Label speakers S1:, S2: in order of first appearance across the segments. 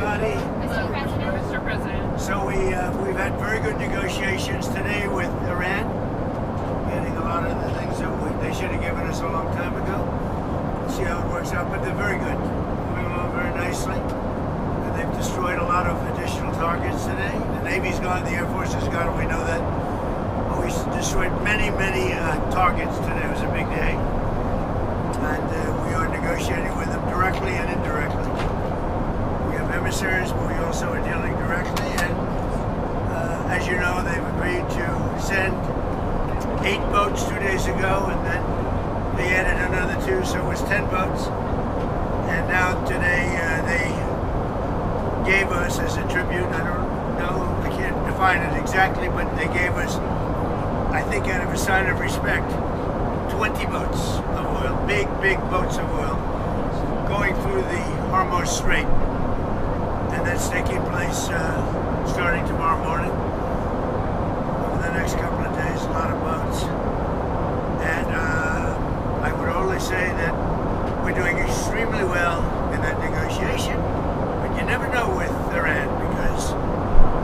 S1: everybody.
S2: Mr. President.
S1: So we've had very good negotiations today with Iran, getting a lot of the things that they should have given us a long time ago. We'll see how it works out, but they're very good, moving along very nicely. And they've destroyed a lot of additional targets today. The Navy's gone, the Air Force has gone, we know that. But we destroyed many targets today. It was a big day. And we are negotiating with them directly and indirectly. We have emissaries, but we also are dealing directly. And as you know, they've agreed to send 8 boats 2 days ago, and then they added another 2, so it was 10 boats. And now today they gave us as a tribute, I don't know, I can't define it exactly, but they gave us, I think out of a sign of respect, 20 boats of oil, big boats of oil, going through the Hormuz Strait. And that's taking place starting tomorrow morning. Over the next couple of days, a lot of boats. And I would only say that we're doing extremely well in that negotiation, but you never know with Iran because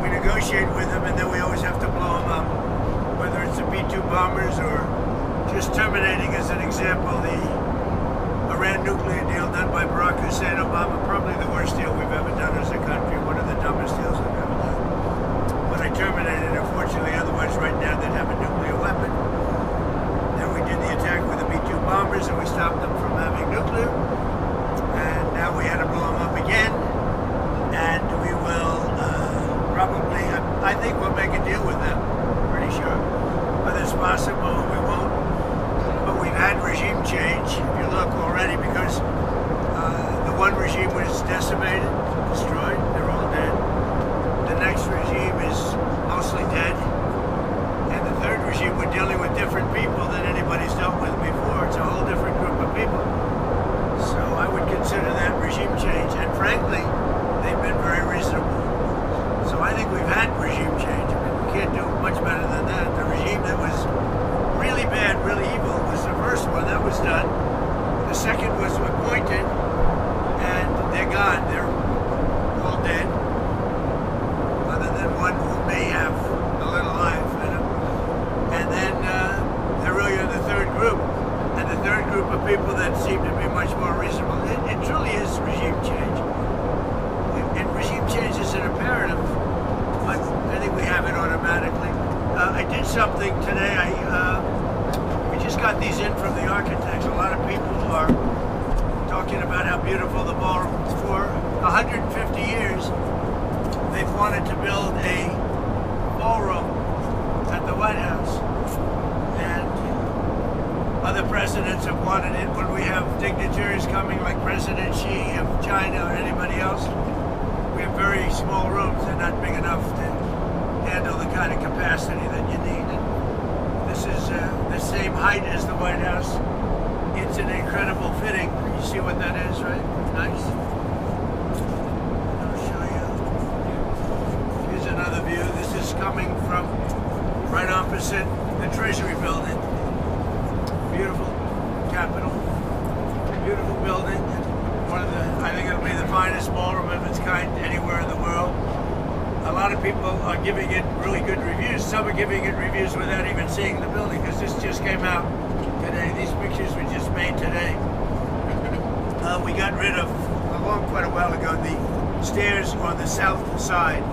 S1: we negotiate with them and then we always have to blow them up, whether it's the B-2 bombers or just terminating, as an example, the Iran nuclear deal done by Barack Hussein Obama, probably the worst deal we've ever done as a country, one of the dumbest deals we've ever done. But I terminated it, unfortunately, otherwise right now they'd have a nuclear weapon. Then we did the attack with the B-2 bombers and we stopped them from having nuclear. And now we had to blow them up again. And we will probably, I think we'll make a deal with them, pretty sure. Whether it's possible, we won't. But we've had regime change, if you look already, because the one regime was decimated, destroyed, they're all dead. The next regime is mostly dead. And the third regime, we're dealing with different people than anybody's dealt with before. It's a whole different group of people. So I would consider that regime change. And frankly, they've been very reasonable. So I think we've had regime change. I mean, we can't do much better than that. The regime that was really bad, really evil was the first one. That was done. The second was appointed, and they're gone. They're all dead, other than one who may have a little life in him. And then there really are the third group, and the third group of people that seem to be much more reasonable. It truly is regime change. And regime change is an imperative, but I think we have it automatically. I did something today. We just got these in from the architects. A lot of people are talking about how beautiful the ballroom is. For 150 years, they've wanted to build a ballroom at the White House. And other presidents have wanted it. When we have dignitaries coming like President Xi of China or anybody else, we have very small rooms. They're not big enough to handle the kind of capacity that you need. And this is the same height as the White House. It's an incredible fitting. You see what that is, right? Nice. I'll show you. Here's another view. This is coming from right opposite the Treasury building. Beautiful Capitol. Beautiful building. I think it'll be the finest ballroom of its kind anywhere in the world. A lot of people are giving it really good reviews. Some are giving it reviews without even seeing the building, because this just came out today. These pictures were just made today. We got rid of, quite a while ago, the stairs on the south side,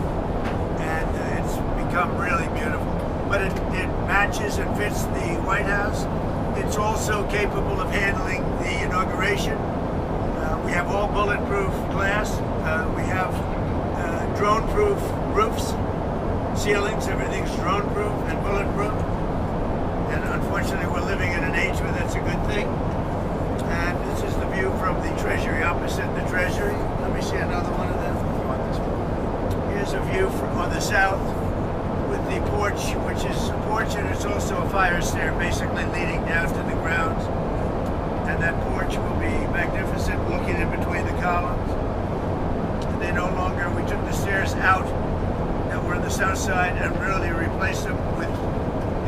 S1: and it's become really beautiful. But it matches and fits the White House. It's also capable of handling the inauguration. We have all bulletproof glass. We have drone-proof roofs, ceilings, everything's drone-proof and bulletproof. And unfortunately, we're living in an age where that's a good thing. And this is the view from the Treasury, opposite the Treasury. Let me see another one of them. Here's a view on the south with the porch, which is a porch, and it's also a fire stair, basically leading down to the grounds. And that porch will be magnificent, looking in between the columns. And they no longer, we took the stairs out that were on the south side and really replaced them with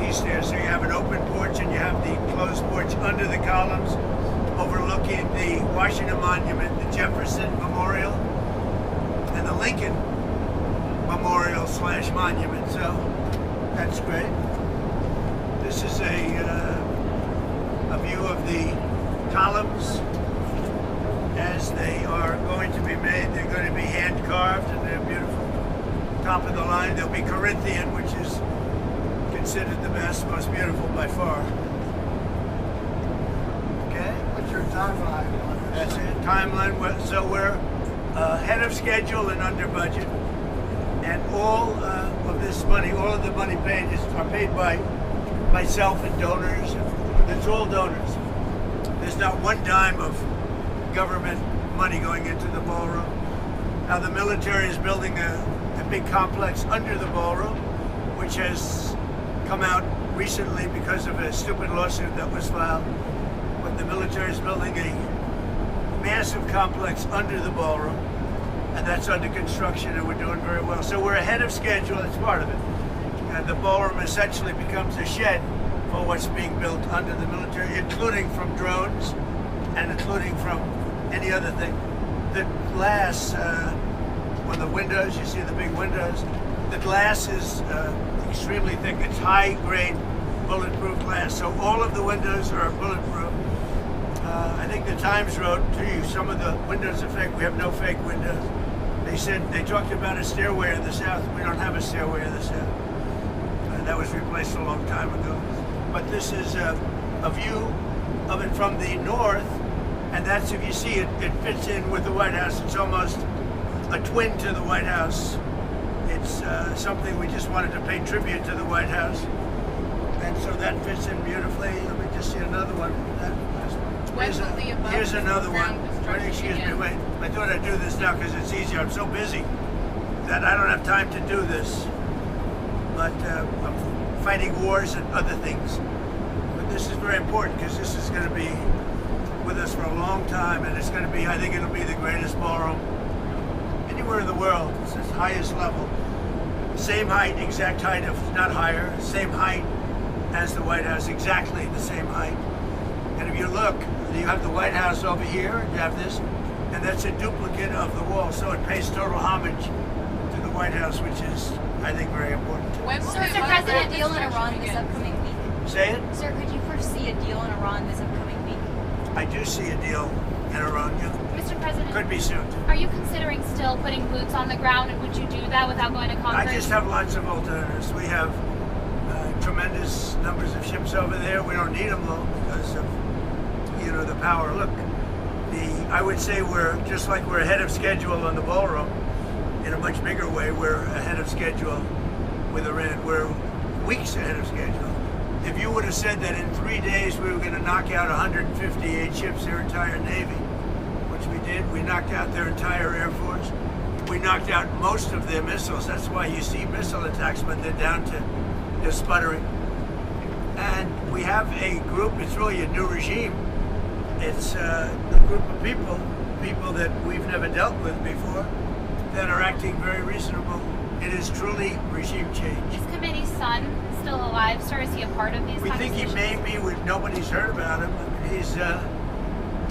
S1: these stairs. So you have an open porch and you have the closed porch under the columns, overlooking the Washington Monument, the Jefferson Memorial, and Lincoln Memorial / Monument, so that's great. This is a view of the columns as they are going to be made. They're going to be hand carved and they're beautiful. Top of the line, they'll be Corinthian, which is considered the best, most beautiful by far. Okay?
S3: What's your timeline?
S1: That's it. Timeline. So we're ahead of schedule and under budget. And all of this money, all of the money paid are paid by myself and donors. It's all donors. There's not one dime of government money going into the ballroom. Now the military is building a big complex under the ballroom, which has come out recently because of a stupid lawsuit that was filed. But the military is building a massive complex under the ballroom, and that's under construction, and we're doing very well. So we're ahead of schedule. That's part of it. And the ballroom essentially becomes a shed for what's being built under the military, including from drones and including from any other thing. The glass on the windows, you see the big windows, the glass is extremely thick. It's high-grade bulletproof glass, so all of the windows are bulletproof. I think the Times wrote, gee, some of the windows are fake. We have no fake windows. They said, they talked about a stairway in the south. We don't have a stairway in the south. That was replaced a long time ago. But this is a view of it from the north, and that's, if you see it, it fits in with the White House. It's almost a twin to the White House. It's something we just wanted to pay tribute to the White House. And so that fits in beautifully. Let me just see another one. Here's another one. Wait, excuse me, wait. I thought I'd do this now because it's easier. I'm so busy that I don't have time to do this. But I'm fighting wars and other things. But this is very important because this is going to be with us for a long time, and it's going to be, I think it'll be the greatest ballroom anywhere in the world. It's its highest level. Same height, exact height, if not higher, same height as the White House, exactly the same height. And if you look, you have the White House over here, you have this, and that's a duplicate of the wall, so it pays total homage to the White House, which is, I think, very important.
S4: Sir, Mr. President, deal in Iran this upcoming week.
S1: Say it?
S4: Sir, could you foresee a deal in Iran this upcoming week?
S1: I do see a deal in Iran, yeah.
S2: Mr. President,
S1: Could be soon.
S2: are you considering still putting boots on the ground, and would you do that without going to Congress?
S1: I just have lots of alternatives. We have tremendous numbers of ships over there. We don't need them though because of, you know, the power. Look, I would say we're just like we're ahead of schedule on the ballroom. In a much bigger way, we're ahead of schedule with Iran. We're weeks ahead of schedule. If you would have said that in 3 days we were going to knock out 158 ships, their entire Navy, which we did, we knocked out their entire Air Force. We knocked out most of their missiles. That's why you see missile attacks, but they're down to, they're sputtering. And we have a group, it's really a new regime. It's a group of people that we've never dealt with before, that are acting very reasonable. It is truly regime change.
S2: Is committee's son still alive, sir? Is he a part of these
S1: We think he may be. Nobody's heard about him.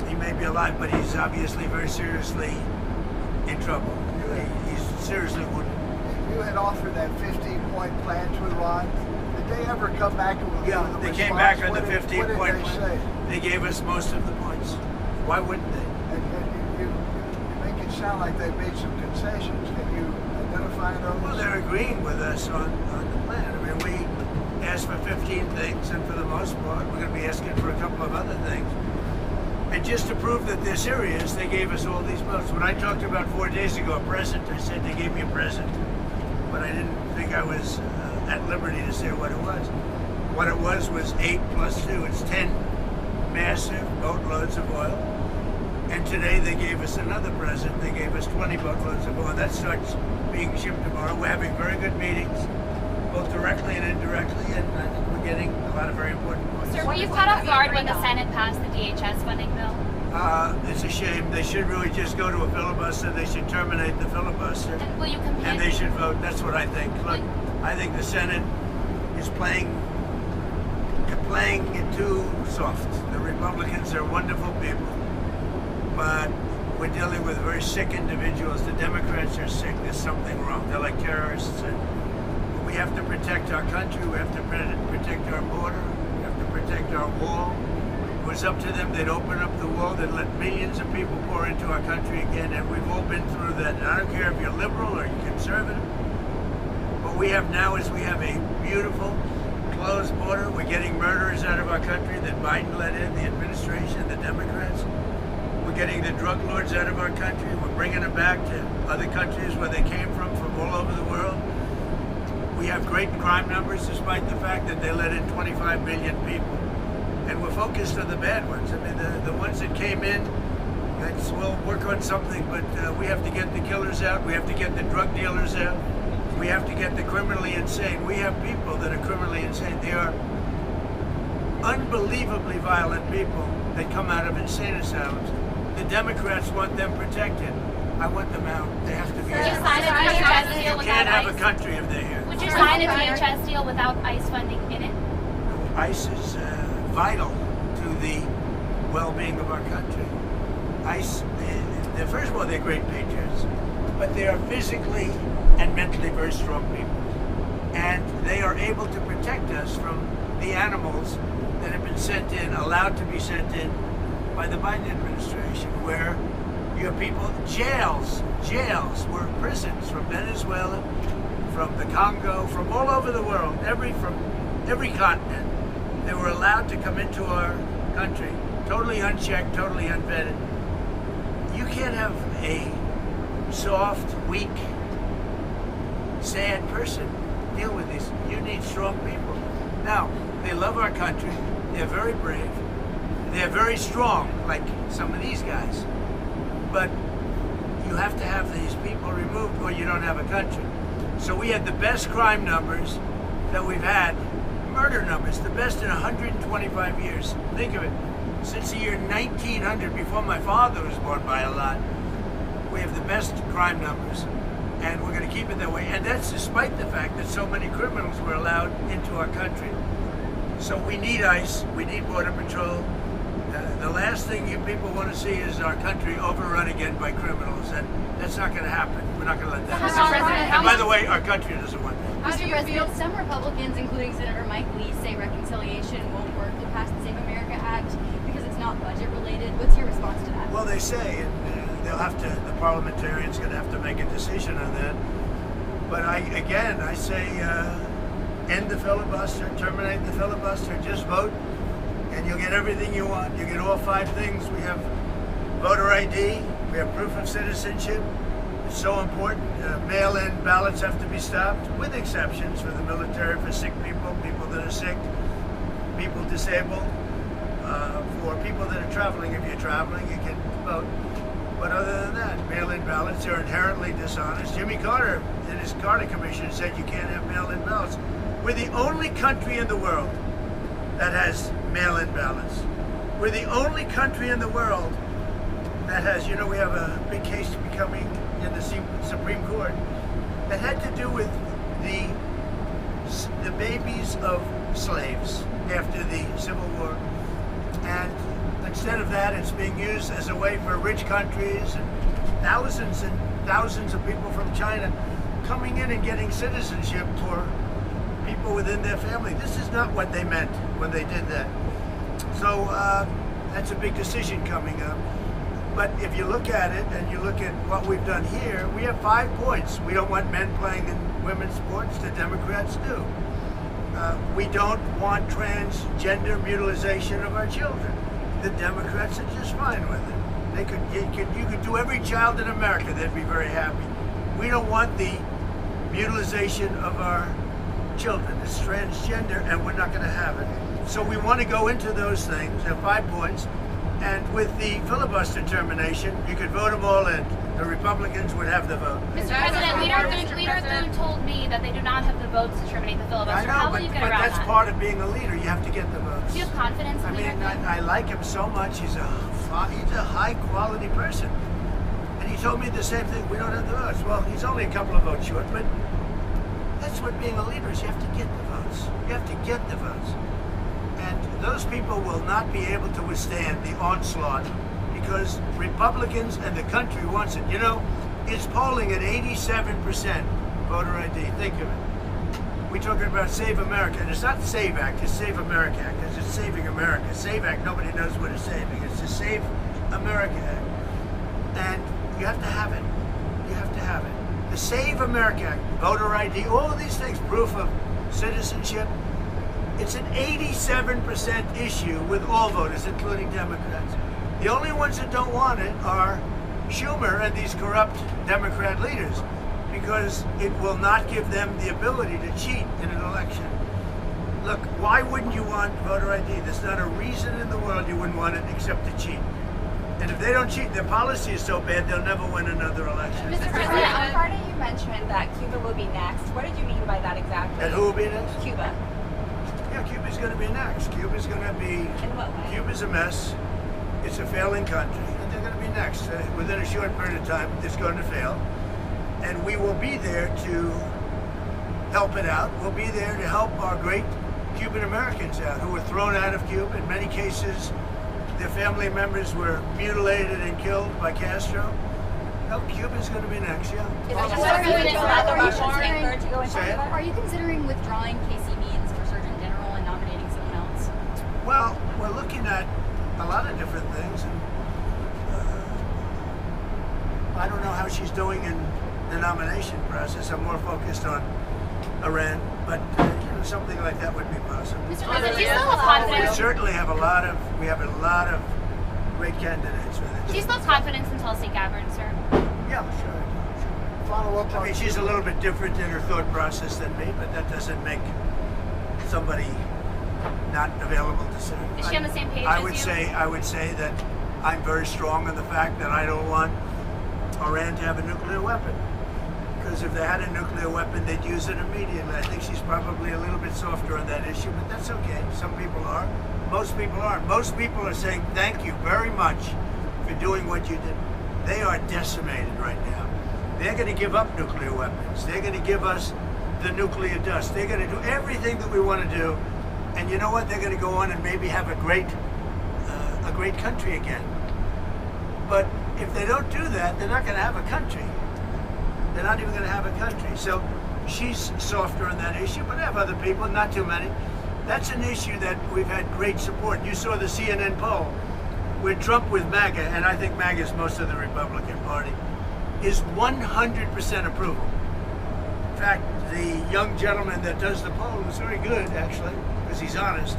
S1: He may be alive, but he's obviously very seriously in trouble. He's seriously wounded.
S3: You had offered that 15-point plan to Iran. Did they ever come back with a
S1: Yeah,
S3: response?
S1: they came back on the 15-point
S3: What did they
S1: plan.
S3: say?
S1: They gave us most of the points. Why wouldn't they?
S3: And you make it sound like they made some concessions. Can you identify those?
S1: Well, they're agreeing with us on the plan. I mean, we asked for 15 things, and for the most part, we're going to be asking for a couple of other things. And just to prove that they're serious, they gave us all these votes. When I talked about 4 days ago a present, I said they gave me a present, but I didn't think I was at liberty to say what it was. What it was 8 plus 2. It's 10 massive boatloads of oil. And today they gave us another present. They gave us 20 boatloads of oil. That starts being shipped tomorrow. We're having very good meetings, both directly and indirectly, and I think we're getting a lot of very important points.
S2: Sir, were you caught off guard when the Senate passed the DHS funding bill?
S1: It's a shame. They should really just go to a filibuster. They should terminate the filibuster.
S2: And will you compete?
S1: And they should vote. That's what I think. Look, I think the Senate is playing it too soft. The Republicans are wonderful people, but we're dealing with very sick individuals. The Democrats are sick. There's something wrong. They're like terrorists. And we have to protect our country. We have to protect our border. We have to protect our wall. If it was up to them, they'd open up the wall. They'd let millions of people pour into our country again. And we've all been through that. And I don't care if you're liberal or you're conservative. What we have now is we have a beautiful, closed border. We're getting murderers out of our country that Biden let in, the administration, the Democrats. We're getting the drug lords out of our country. We're bringing them back to other countries where they came from all over the world. We have great crime numbers despite the fact that they let in 25 million people. And we're focused on the bad ones. I mean, the ones that came in, we'll work on something, but we have to get the killers out. We have to get the drug dealers out. We have to get the criminally insane. We have people that are criminally insane. They are unbelievably violent people that come out of insane asylums. The Democrats want them protected. I want them out. They have to be
S2: Would you
S1: out.
S2: sign a DHS deal
S1: You
S2: without
S1: can't have a
S2: ICE?
S1: country if they're here.
S2: Would you sign a DHS deal without ICE funding in it?
S1: ICE is vital to the well-being of our country. ICE, first of all, they're great patriots, but they are physically and mentally very strong people. And they are able to protect us from the animals that have been sent in, allowed to be sent in by the Biden administration, where you have people, jails were prisons from Venezuela, from the Congo, from all over the world, from every continent. They were allowed to come into our country, totally unchecked, totally unvetted. You can't have a soft, weak, sad person deal with this. You need strong people. Now, they love our country. They're very brave. They're very strong, like some of these guys. But you have to have these people removed or you don't have a country. So we had the best crime numbers that we've had, murder numbers, the best in 125 years. Think of it. Since the year 1900, before my father was born by a lot, we have the best crime numbers. And we're going to keep it that way. And that's despite the fact that so many criminals were allowed into our country. So we need ICE, we need Border Patrol. The last thing you people want to see is our country overrun again by criminals. And that's not going to happen. We're not going to let that happen. And by the way, our country doesn't want that.
S4: Mr. President, some Republicans, including Senator Mike Lee, say reconciliation won't work to pass the Save America Act because it's not budget related. What's your response to that?
S1: Well, they say, and they'll have to, the parliamentarians going to have to make a decision on that. But I say, end the filibuster, terminate the filibuster, just vote, and you'll get everything you want. You get all 5 things. We have voter ID, we have proof of citizenship. It's so important. Mail-in ballots have to be stopped, with exceptions for the military, for sick people, people that are sick, people disabled, for people that are traveling. If you're traveling, you can vote. But other than that, mail-in ballots are inherently dishonest. Jimmy Carter, in his Carter Commission, said you can't have mail-in ballots. We're the only country in the world that has mail-in ballots. We're the only country in the world that has, we have a big case becoming in the Supreme Court that had to do with the babies of slaves after the Civil War. And instead of that, it's being used as a way for rich countries and thousands of people from China coming in and getting citizenship for people within their family. This is not what they meant when they did that. So that's a big decision coming up. But if you look at it and you look at what we've done here, we have 5 points. We don't want men playing in women's sports. The Democrats do. We don't want transgender mutilization of our children. The Democrats are just fine with it. You could do every child in America, they'd be very happy. We don't want the mutilization of our children. It's transgender, and we're not going to have it. So we want to go into those things. There are 5 points. And with the filibuster termination, you could vote them all in. The Republicans would have the vote.
S2: Mr. President, Leader Thune told me that they do not have the votes to terminate the filibuster.
S1: I know,
S2: How will you get around
S1: that's
S2: that?
S1: part of being a leader. You have to get the votes.
S2: Do you have confidence in Leader Thune?
S1: I like him so much. He's a high-quality person. And he told me the same thing. We don't have the votes. Well, he's only a couple of votes short, but that's what being a leader is. You have to get the votes. You have to get the votes. And those people will not be able to withstand the onslaught because Republicans and the country wants it. You know, it's polling at 87% voter ID. Think of it. We're talking about Save America, and it's not Save Act, it's Save America Act, because it's saving America. Save Act, nobody knows what it's saving. It's the Save America Act. And you have to have it. You have to have it. The Save America Act, voter ID, all of these things, proof of citizenship. It's an 87% issue with all voters, including Democrats. The only ones that don't want it are Schumer and these corrupt Democrat leaders, because it will not give them the ability to cheat in an election. Look, why wouldn't you want voter ID? There's not a reason in the world you wouldn't want it except to cheat. And if they don't cheat, their policy is so bad they'll never win another election.
S5: Mr. President, on Friday you mentioned that Cuba will be next. What did you mean by that exactly?
S1: And who will be next?
S5: Cuba.
S1: Yeah, Cuba's going to be next. Cuba's going to be...
S5: In what way?
S1: Cuba's a mess. It's a failing country, and they're going to be next. Within a short period of time, it's going to fail. And we will be there to help it out. We'll be there to help our great Cuban Americans out who were thrown out of Cuba. In many cases, their family members were mutilated and killed by Castro. No, Cuba's going to be next, yeah.
S4: Are you considering withdrawing Casey Means for Surgeon General and nominating someone else?
S1: Well, we're looking at a lot of different things. And, I don't know how she's doing in the nomination process. I'm more focused on Iran, but you know, something like that would be possible.
S2: Mr. President, do you still have
S1: We
S2: confidence?
S1: certainly have a lot of great candidates with it.
S2: Do you still have confidence in Tulsi Gabbard, sir?
S1: Yeah, sure.
S3: Follow up
S1: I
S3: on
S1: mean, she's a little bit different in her thought process than me, but that doesn't make somebody not available to serve.
S2: Is she on the same page
S1: I
S2: as
S1: would
S2: you?
S1: say that I'm very strong on the fact that I don't want Iran to have a nuclear weapon. Because if they had a nuclear weapon, they'd use it immediately. I think she's probably a little bit softer on that issue, but that's okay. Some people are. Most people aren't. Most people are saying thank you very much for doing what you did. They are decimated right now. They're going to give up nuclear weapons. They're going to give us the nuclear dust. They're going to do everything that we want to do. And you know what? They're going to go on and maybe have a great country again. But if they don't do that, they're not going to have a country. They're not even going to have a country. So she's softer on that issue, but I have other people, not too many. That's an issue that we've had great support. You saw the CNN poll where Trump with MAGA, and I think MAGA is most of the Republican Party, is 100% approval. In fact, the young gentleman that does the poll was very good, actually, because he's honest.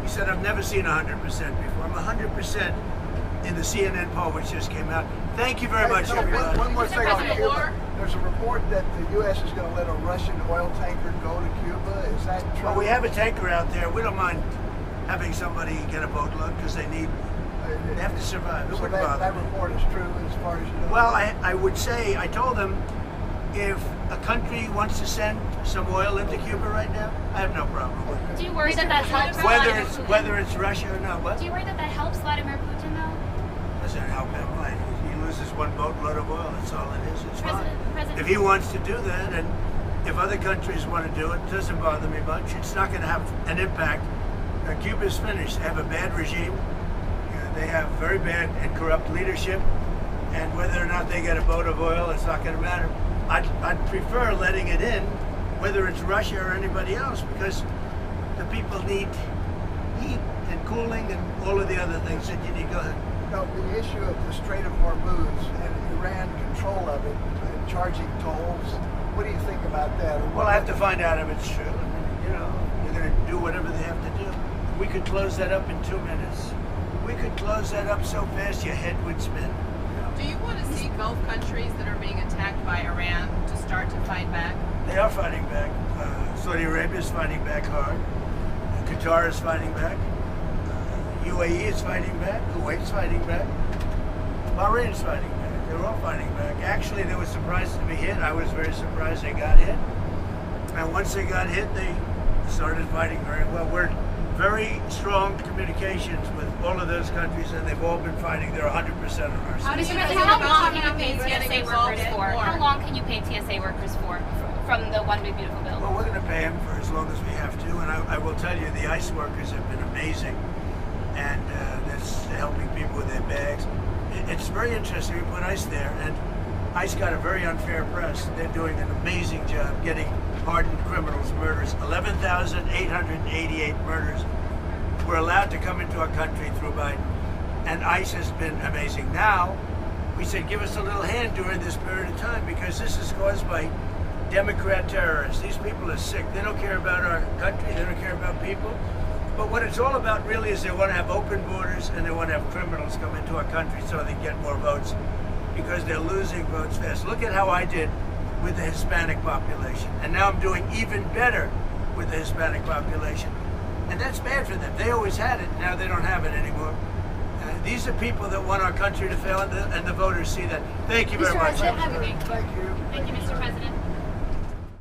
S1: He said, I've never seen 100% before. I'm 100% in the CNN poll, which just came out. Thank you very much, everybody.
S3: One more thing on Cuba. There's a report that the U.S. is going to let a Russian oil tanker go to Cuba. Is that true?
S1: Well, we have a tanker out there. We don't mind having somebody get a boatload because they have to survive. It
S3: So
S1: wouldn't bother
S3: that
S1: me.
S3: report is true as far as you know?
S1: Well, I would say, I told them, if a country wants to send some oil into Cuba right now, I have no problem with it.
S2: Do you worry that helps?
S1: Whether it's Russia or not, what?
S2: Do you worry that helps Vladimir Putin, though?
S1: Doesn't help him. Like, he loses one boatload of oil. That's all it is. It's fine.
S2: President.
S1: If he wants to do that, and if other countries want to do it, it doesn't bother me much. It's not going to have an impact. Cuba's finished. They have a bad regime. They have very bad and corrupt leadership. And whether or not they get a boat of oil, it's not going to matter. I'd prefer letting it in, whether it's Russia or anybody else, because the people need heat and cooling and all of the other things that you need. Go ahead.
S3: No, the issue of the Strait of Hormuz and Iran control of it and charging tolls, what do you think about that?
S1: Well, I have to find out if it's true. I mean, you know, they're going to do whatever they have to do. We could close that up in 2 minutes. We could close that up so fast your head would spin.
S6: Do you want to see Gulf countries that are being attacked by Iran to start to fight back?
S1: They are fighting back. Saudi Arabia is fighting back hard. Qatar is fighting back. UAE is fighting back. Kuwait's fighting back. Bahrain's fighting back. They're all fighting back. Actually, they were surprised to be hit. I was very surprised they got hit. And once they got hit, they started fighting very well. We're very strong communications with all of those countries, and they've all been fighting. They're 100% on our side.
S2: How long can you pay TSA workers for? How long can you pay TSA workers for from the One Big Beautiful Bill?
S1: Well, we're going to pay them for as long as we have to, and I will tell you, the ICE workers have been amazing, and that's helping people with their bags. it's very interesting. We put ICE there, and ICE got a very unfair press. They're doing an amazing job getting hardened criminals, murders. 11,888 murders were allowed to come into our country through Biden. And ICE has been amazing. Now, we said, give us a little hand during this period of time, because this is caused by Democrat terrorists. These people are sick. They don't care about our country. They don't care about people. But what it's all about really is they want to have open borders, and they want to have criminals come into our country so they get more votes, because they're losing votes fast. Look at how I did with the Hispanic population. And now I'm doing even better with the Hispanic population. And that's bad for them. They always had it. Now they don't have it anymore. These are people that want our country to fail, and the voters see that. Thank you very much.
S4: Mr. President, have a good day.
S3: Thank you.
S2: Thank you, Mr. President.